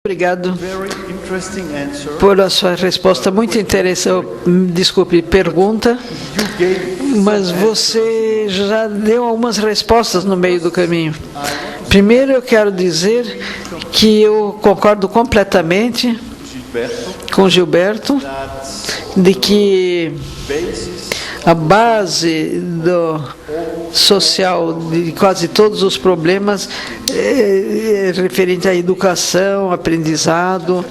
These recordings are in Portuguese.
Obrigado por a sua resposta muito interessante. Desculpe, pergunta, mas você já deu algumas respostas no meio do caminho. Primeiro, eu quero dizer que eu concordo completamente com Gilberto de que a base do social de quase todos os problemas é referente à educação, aprendizado,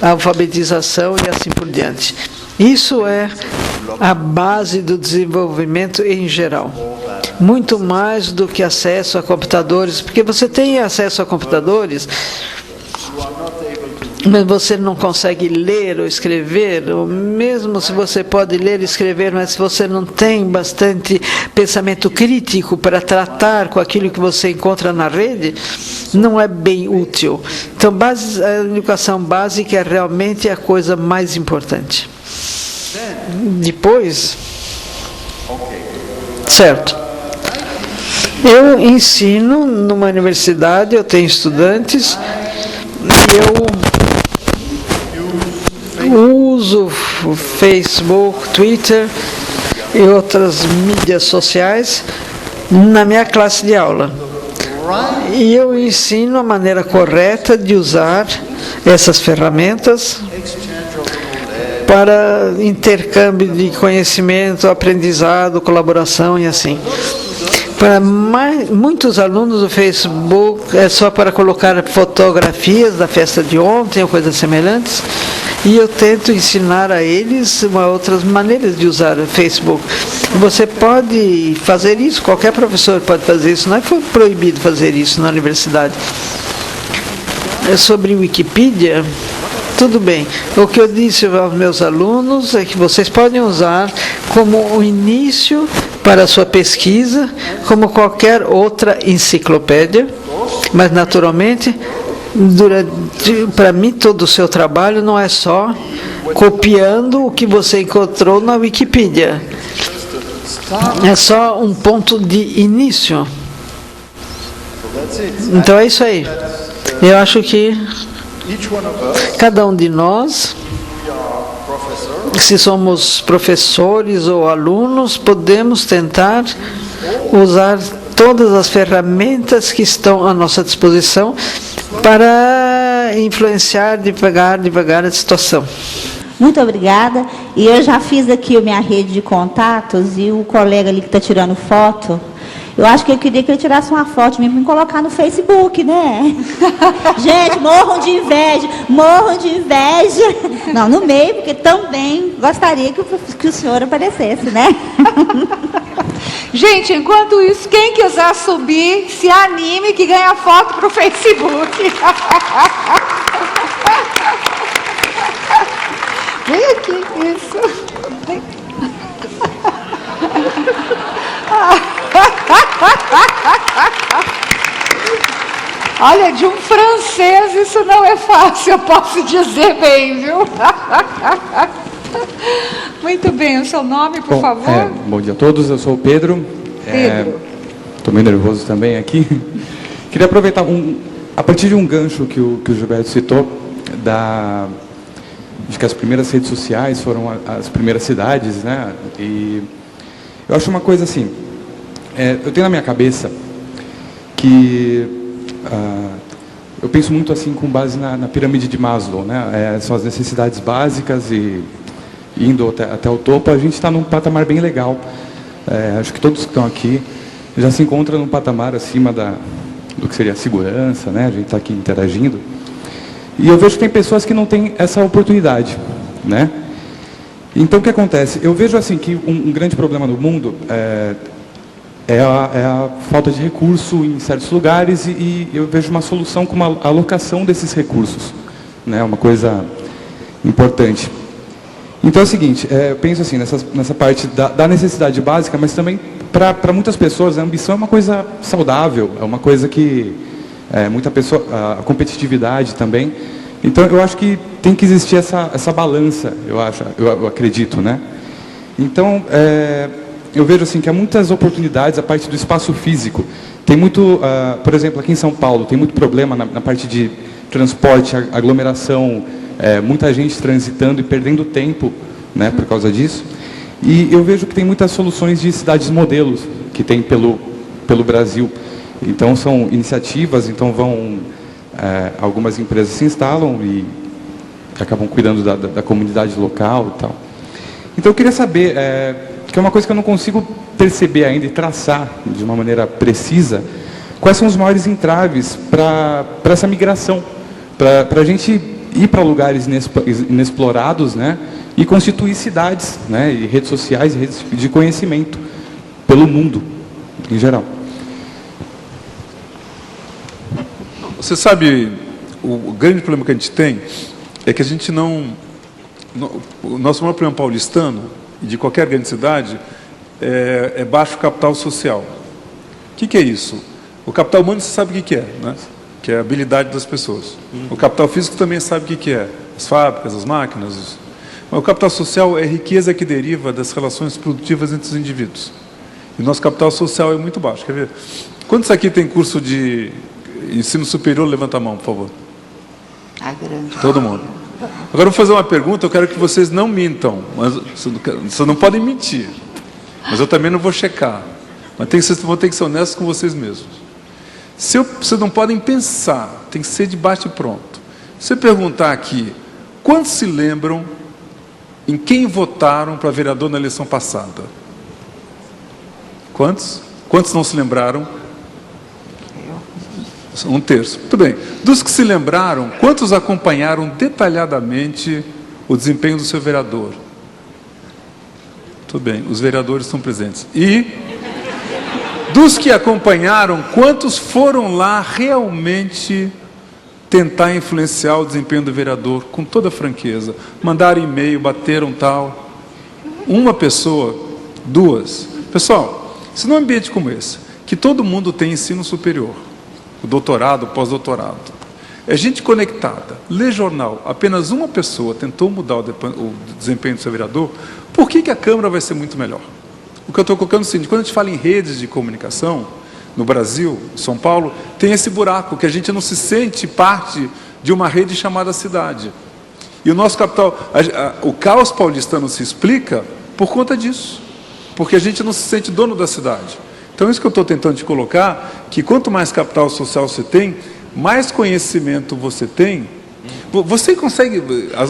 alfabetização e assim por diante. Isso é a base do desenvolvimento em geral. Muito mais do que acesso a computadores, porque você tem acesso a computadores, mas você não consegue ler ou escrever, ou mesmo se você pode ler e escrever, mas se você não tem bastante pensamento crítico para tratar com aquilo que você encontra na rede, não é bem útil. Então, a educação básica é realmente a coisa mais importante. Depois, certo. Eu ensino numa universidade, eu tenho estudantes, e eu uso o Facebook, Twitter e outras mídias sociais na minha classe de aula. E eu ensino a maneira correta de usar essas ferramentas para intercâmbio de conhecimento, aprendizado, colaboração e assim. Para muitos alunos, o Facebook é só para colocar fotografias da festa de ontem ou coisas semelhantes, e eu tento ensinar a eles outras maneiras de usar o Facebook. Você pode fazer isso, qualquer professor pode fazer isso, não é que foi proibido fazer isso na universidade. Sobre Wikipedia, tudo bem. O que eu disse aos meus alunos é que vocês podem usar como o início para a sua pesquisa, como qualquer outra enciclopédia, mas naturalmente, para mim, todo o seu trabalho não é só copiando o que você encontrou na Wikipedia. É só um ponto de início. Então é isso aí. Eu acho que cada um de nós, se somos professores ou alunos, podemos tentar usar todas as ferramentas que estão à nossa disposição para influenciar devagar a situação. Muito obrigada. E eu já fiz aqui a minha rede de contatos e o colega ali que está tirando foto, eu acho que eu queria que ele tirasse uma foto mesmo e me colocar no Facebook, né? Gente, morram de inveja. Não, no meio, porque também gostaria que o senhor aparecesse, né? Gente, enquanto isso, quem quiser subir, se anime que ganha foto para o Facebook. Vem aqui, isso. Olha, de um francês isso não é fácil, eu posso dizer bem, viu? Muito bem, o seu nome, por favor? Bom dia a todos, eu sou o Pedro. Estou meio nervoso também aqui. Queria aproveitar, a partir de um gancho que o Gilberto citou, de que as primeiras redes sociais foram as primeiras cidades, né? E eu acho uma coisa assim, eu tenho na minha cabeça que eu penso muito assim com base na pirâmide de Maslow, né? São as necessidades básicas e indo até o topo, a gente está num patamar bem legal. Acho que todos que estão aqui já se encontram num patamar acima do que seria a segurança, né? A gente está aqui interagindo. E eu vejo que tem pessoas que não têm essa oportunidade, né? Então, o que acontece? Eu vejo assim que um grande problema no mundo é a falta de recurso em certos lugares e eu vejo uma solução como a alocação desses recursos, né? Uma coisa importante. Então é o seguinte, eu penso assim, nessa parte da necessidade básica, mas também para muitas pessoas a ambição é uma coisa saudável, é uma coisa que muita pessoa, a competitividade também. Então eu acho que tem que existir essa balança, eu acredito, né? Então eu vejo assim que há muitas oportunidades a parte do espaço físico. Tem muito, por exemplo, aqui em São Paulo, tem muito problema na parte de transporte, aglomeração, muita gente transitando e perdendo tempo, né, por causa disso. E eu vejo que tem muitas soluções de cidades modelos que tem pelo Brasil. Então são iniciativas, então algumas empresas se instalam e acabam cuidando da comunidade local e tal. Então eu queria saber, que é uma coisa que eu não consigo perceber ainda e traçar de uma maneira precisa, quais são os maiores entraves para essa migração, para a gente ir para lugares inexplorados, né, e constituir cidades, né, e redes sociais, e redes de conhecimento pelo mundo em geral. Você sabe, o grande problema que a gente tem é que a gente o nosso maior problema paulistano, e de qualquer grande cidade, é baixo capital social. O que é isso? O capital humano você sabe o que é, né? Que é a habilidade das pessoas. O capital físico também sabe o que é, as fábricas, as máquinas. Mas o capital social é a riqueza que deriva das relações produtivas entre os indivíduos. E o nosso capital social é muito baixo. Quer ver? Quantos aqui tem curso de ensino superior? Levanta a mão, por favor. A grande. Todo mundo. Agora eu vou fazer uma pergunta, eu quero que vocês não mintam. Mas vocês não podem mentir. Mas eu também não vou checar. Mas vocês vão ter que ser honestos com vocês mesmos. Vocês não podem pensar, tem que ser de bate e pronto. Se eu perguntar aqui, quantos se lembram em quem votaram para vereador na eleição passada? Quantos? Quantos não se lembraram? Um terço. Muito bem. Dos que se lembraram, quantos acompanharam detalhadamente o desempenho do seu vereador? Tudo bem, os vereadores estão presentes. E dos que acompanharam, quantos foram lá realmente tentar influenciar o desempenho do vereador, com toda franqueza? Mandaram e-mail, bateram tal. Uma pessoa, duas. Pessoal, se num ambiente como esse, que todo mundo tem ensino superior, o doutorado, o pós-doutorado, é gente conectada, lê jornal, apenas uma pessoa tentou mudar o desempenho do seu vereador, por que a Câmara vai ser muito melhor? O que eu estou colocando é o seguinte: quando a gente fala em redes de comunicação, no Brasil, em São Paulo, tem esse buraco, que a gente não se sente parte de uma rede chamada cidade. E o nosso capital, o caos paulistano se explica por conta disso, porque a gente não se sente dono da cidade. Então, isso que eu estou tentando te colocar, que quanto mais capital social você tem, mais conhecimento você tem. Você consegue,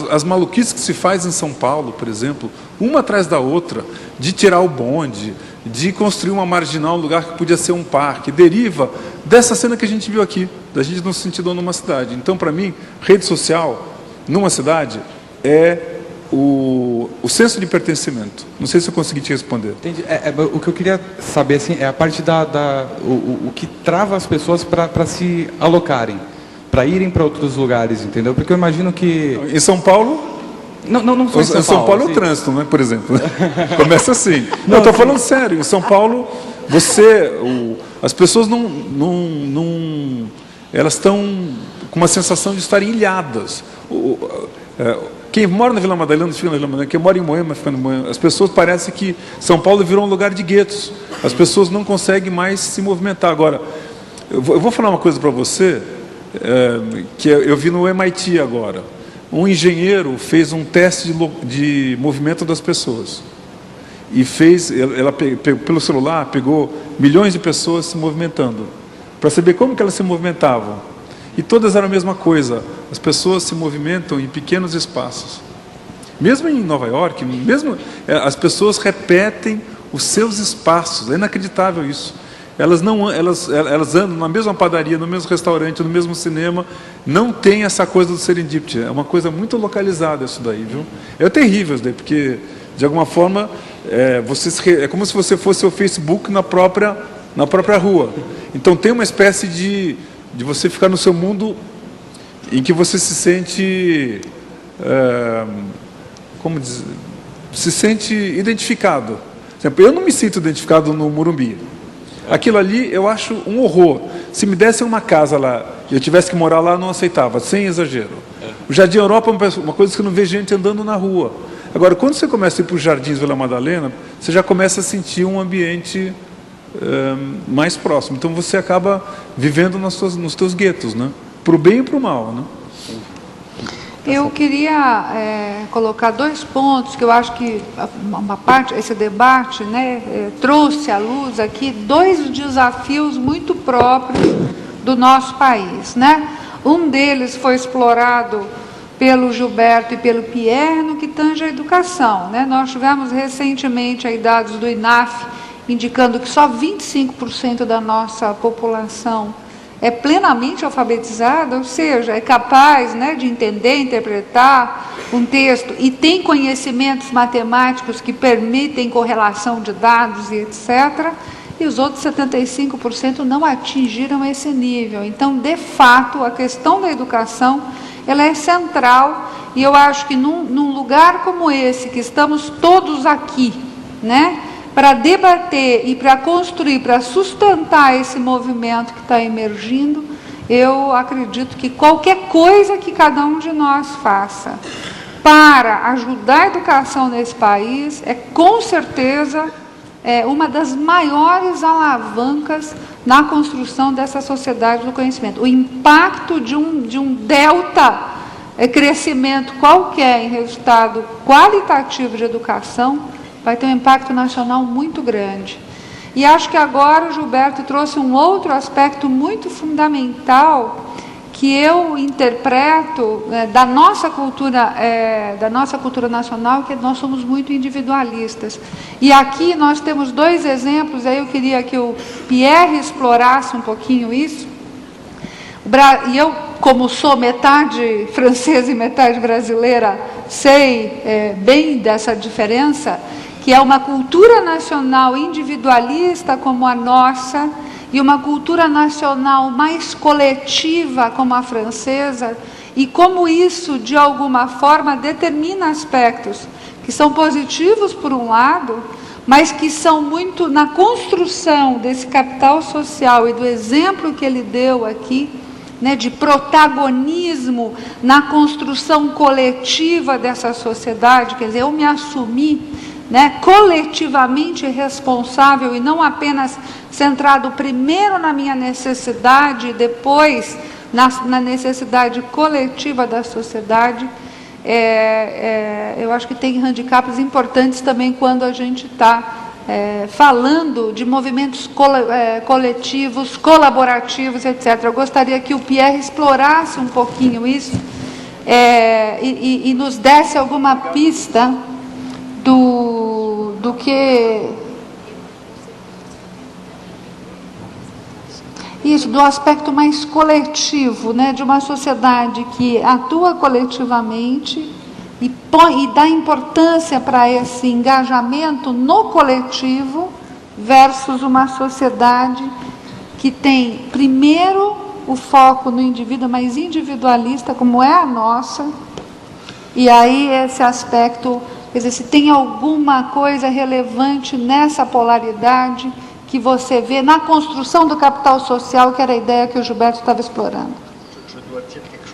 as maluquices que se faz em São Paulo, por exemplo, uma atrás da outra, de tirar o bonde, de construir uma marginal, um lugar que podia ser um parque, deriva dessa cena que a gente viu aqui, da gente não se sentir dono numa cidade. Então, para mim, rede social, numa cidade, é o senso de pertencimento. Não sei se eu consegui te responder. Entendi. O que eu queria saber assim, é a parte o que trava as pessoas para se alocarem, para irem para outros lugares, entendeu? Porque eu imagino que... Em São Paulo... Não só em São Paulo é o trânsito, né, por exemplo. Começa assim. Não, eu estou falando sério. Em São Paulo, as pessoas elas estão com uma sensação de estarem ilhadas. Quem mora na Vila Madalena fica na Vila Madalena, quem mora em Moema fica em Moema. As pessoas parecem que São Paulo virou um lugar de guetos. As pessoas não conseguem mais se movimentar. Agora, eu vou falar uma coisa para você, que eu vi no MIT agora. Um engenheiro fez um teste de movimento das pessoas. E pelo celular, pegou milhões de pessoas se movimentando, para saber como que elas se movimentavam. E todas eram a mesma coisa. As pessoas se movimentam em pequenos espaços. Mesmo em Nova York, as pessoas repetem os seus espaços. É inacreditável isso. Elas andam na mesma padaria, no mesmo restaurante, no mesmo cinema. Não tem essa coisa do serendipity. É uma coisa muito localizada isso daí, viu? É terrível isso daí, porque, de alguma forma, é como se você fosse o Facebook na própria rua. Então tem uma espécie de você ficar no seu mundo em que você se sente, se sente identificado. Por exemplo, eu não me sinto identificado no Morumbi. Aquilo ali eu acho um horror. Se me dessem uma casa lá e eu tivesse que morar lá, eu não aceitava, sem exagero. O Jardim Europa é uma coisa que eu não vejo gente andando na rua. Agora, quando você começa a ir para os Jardins Vila Madalena, você já começa a sentir um ambiente mais próximo. Então você acaba vivendo nos teus guetos, né? para o bem e para o mal, né? Eu queria colocar 2 pontos que eu acho que uma parte, esse debate, né, trouxe à luz aqui 2 desafios muito próprios do nosso país, né? Um deles foi explorado pelo Gilberto e pelo Pierre no que tange à educação, né? Nós tivemos recentemente aí dados do INAF indicando que só 25% da nossa população é plenamente alfabetizada, ou seja, é capaz, né, de entender, interpretar um texto e tem conhecimentos matemáticos que permitem correlação de dados e etc., e os outros 75% não atingiram esse nível. Então, de fato, a questão da educação, ela é central, e eu acho que num lugar como esse, que estamos todos aqui, né, para debater e para construir, para sustentar esse movimento que está emergindo, eu acredito que qualquer coisa que cada um de nós faça para ajudar a educação nesse país é, com certeza, uma das maiores alavancas na construção dessa sociedade do conhecimento. O impacto de um delta crescimento qualquer em resultado qualitativo de educação vai ter um impacto nacional muito grande. E acho que agora o Gilberto trouxe um outro aspecto muito fundamental que eu interpreto da nossa cultura nacional, que nós somos muito individualistas. E aqui nós temos 2 exemplos, aí eu queria que o Pierre explorasse um pouquinho isso. E eu, como sou metade francesa e metade brasileira, sei bem dessa diferença, que é uma cultura nacional individualista como a nossa e uma cultura nacional mais coletiva como a francesa, e como isso, de alguma forma, determina aspectos que são positivos por um lado, mas que são muito na construção desse capital social e do exemplo que ele deu aqui, né, de protagonismo na construção coletiva dessa sociedade, quer dizer, eu me assumi, né, coletivamente responsável e não apenas centrado primeiro na minha necessidade e depois na necessidade coletiva da sociedade. Eu acho que tem handicaps importantes também quando a gente está falando de movimentos coletivos, colaborativos, etc. Eu gostaria que o Pierre explorasse um pouquinho isso e nos desse alguma pista do que isso, do aspecto mais coletivo, né, de uma sociedade que atua coletivamente e dá importância para esse engajamento no coletivo versus uma sociedade que tem primeiro o foco no indivíduo, mais individualista, como é a nossa, e aí esse aspecto. Quer dizer, se tem alguma coisa relevante nessa polaridade que você vê na construção do capital social, que era a ideia que o Gilberto estava explorando.